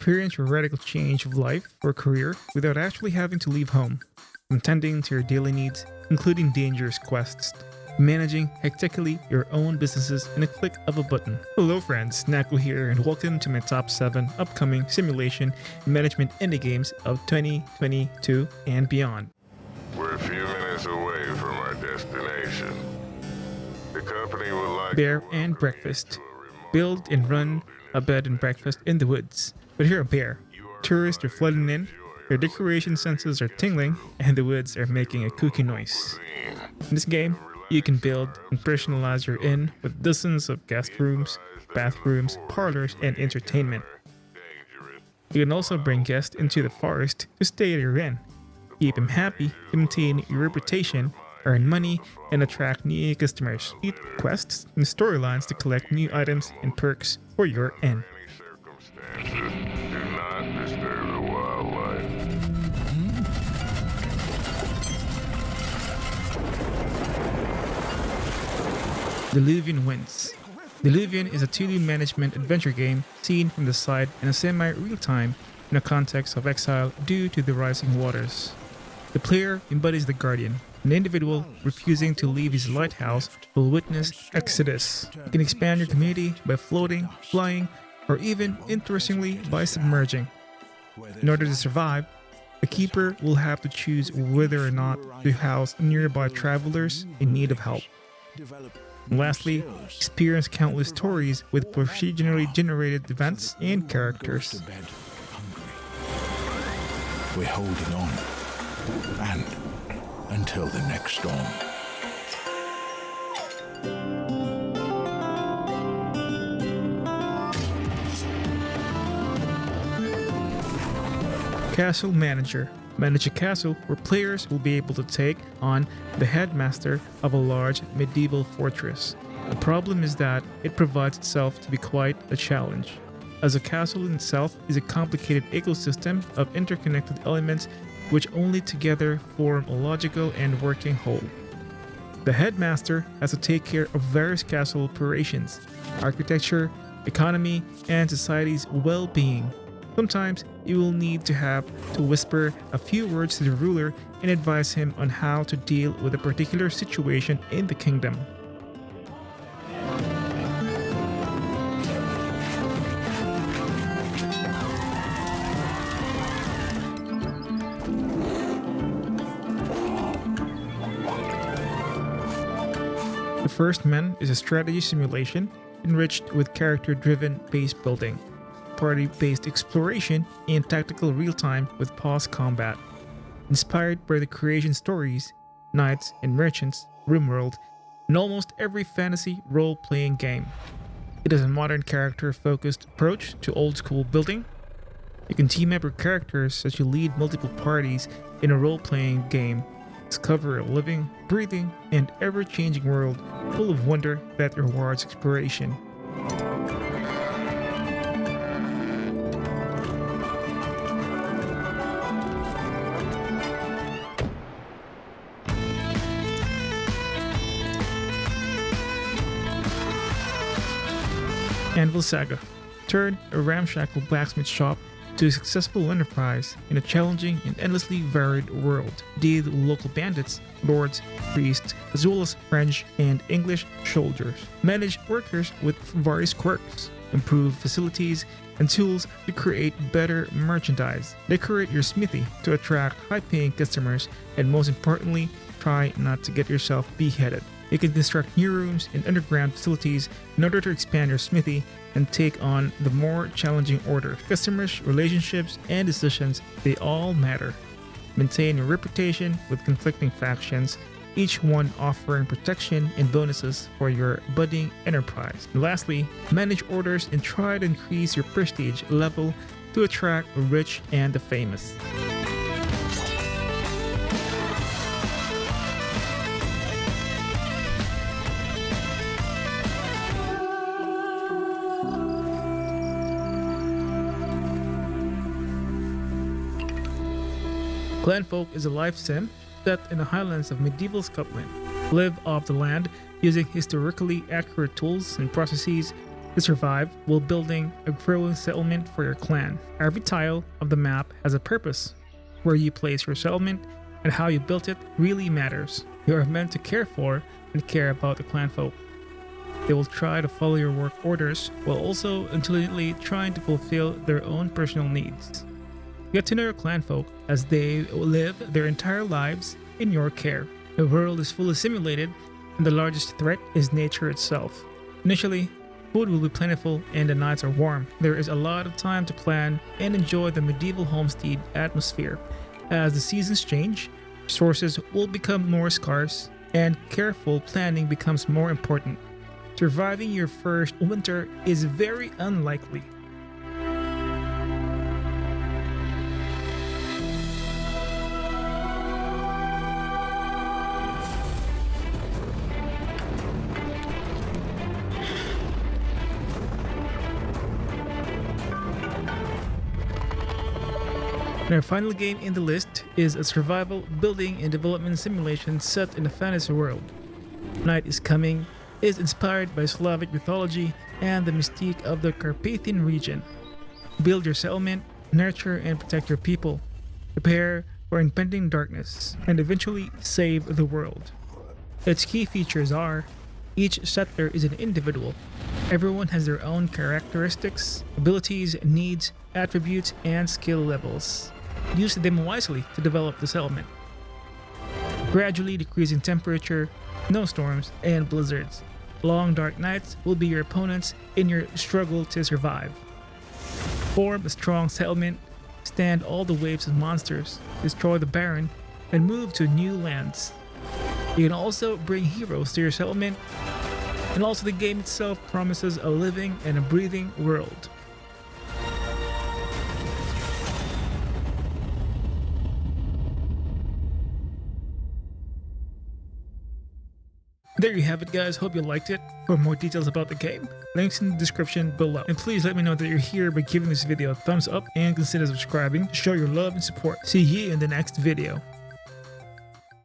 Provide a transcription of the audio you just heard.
experience a radical change of life or career without actually having to leave home. From tending to your daily needs, including dangerous quests, managing hectically your own businesses in a click of a button. Hello friends, Nako here and welcome to my top 7 upcoming simulation and management indie games of 2022 and beyond. We're a few minutes away from our destination. The company would like Bear and breakfast. Build and run a bed and breakfast in the woods. But here a bear. Tourists are flooding in, their decoration senses are tingling, and the woods are making a kooky noise. In this game, you can build and personalize your inn with dozens of guest rooms, bathrooms, parlors, and entertainment. You can also bring guests into the forest to stay at your inn. Keep them happy to maintain your reputation, earn money, and attract new customers. Eat quests and storylines to collect new items and perks for your inn. do not disturb the wildlife. Diluvian Winds. Diluvian is a 2D management adventure game seen from the side in a semi-real time in a context of exile due to the rising waters. The player embodies the Guardian, an individual refusing to leave his lighthouse will witness exodus. You can expand your community by floating, flying, or even, interestingly, by submerging. In order to survive, the keeper will have to choose whether or not to house nearby travelers in need of help. And lastly, experience countless stories with procedurally generated events and characters. We're holding on. And until the next storm. Castle Manager. Manage a castle where players will be able to take on the headmaster of a large medieval fortress. The problem is that it provides itself to be quite a challenge, as a castle in itself is a complicated ecosystem of interconnected elements which only together form a logical and working whole. The headmaster has to take care of various castle operations, architecture, economy, and society's well-being. Sometimes you will need to whisper a few words to the ruler and advise him on how to deal with a particular situation in the kingdom. The First Men is a strategy simulation enriched with character-driven base building, party-based exploration, and tactical real-time with pause combat. Inspired by the creation stories, Knights and Merchants, RimWorld, and almost every fantasy role-playing game. It has a modern character-focused approach to old-school building. You can team up your characters as you lead multiple parties in a role-playing game. Discover a living, breathing, and ever-changing world full of wonder that rewards exploration. Anvil Saga. Turn a ramshackle blacksmith shop to a successful enterprise in a challenging and endlessly varied world. Deal with local bandits, lords, priests, as well as French and English soldiers. Manage workers with various quirks. Improve facilities and tools to create better merchandise. Decorate your smithy to attract high-paying customers, and most importantly, try not to get yourself beheaded. You can construct new rooms and underground facilities in order to expand your smithy and take on the more challenging order. Customers, relationships, and decisions, they all matter. Maintain your reputation with conflicting factions, each one offering protection and bonuses for your budding enterprise. And lastly, manage orders and try to increase your prestige level to attract the rich and the famous. Clanfolk is a life sim set in the highlands of medieval Scotland. Live off the land using historically accurate tools and processes to survive while building a growing settlement for your clan. Every tile of the map has a purpose. Where you place your settlement and how you built it really matters. You are meant to care for and care about the clanfolk. They will try to follow your work orders while also intelligently trying to fulfill their own personal needs. Get to know your clanfolk as they live their entire lives in your care. The world is fully simulated, and the largest threat is nature itself. Initially, food will be plentiful and the nights are warm. There is a lot of time to plan and enjoy the medieval homestead atmosphere. As the seasons change, resources will become more scarce and careful planning becomes more important. Surviving your first winter is very unlikely. And our final game in the list is a survival, building, and development simulation set in a fantasy world. Night is Coming is inspired by Slavic mythology and the mystique of the Carpathian region. Build your settlement, nurture and protect your people, prepare for impending darkness, and eventually save the world. Its key features are: each settler is an individual. Everyone has their own characteristics, abilities, needs, attributes, and skill levels. Use them wisely to develop the settlement. Gradually decreasing temperature, snowstorms, and blizzards. Long dark nights will be your opponents in your struggle to survive. Form a strong settlement, stand all the waves of monsters, destroy the barren, and move to new lands. You can also bring heroes to your settlement, and also the game itself promises a living and a breathing world. There you have it, guys. Hope you liked it. For more details about the game, links in the description below. And please let me know that you're here by giving this video a thumbs up and consider subscribing to show your love and support. See you in the next video.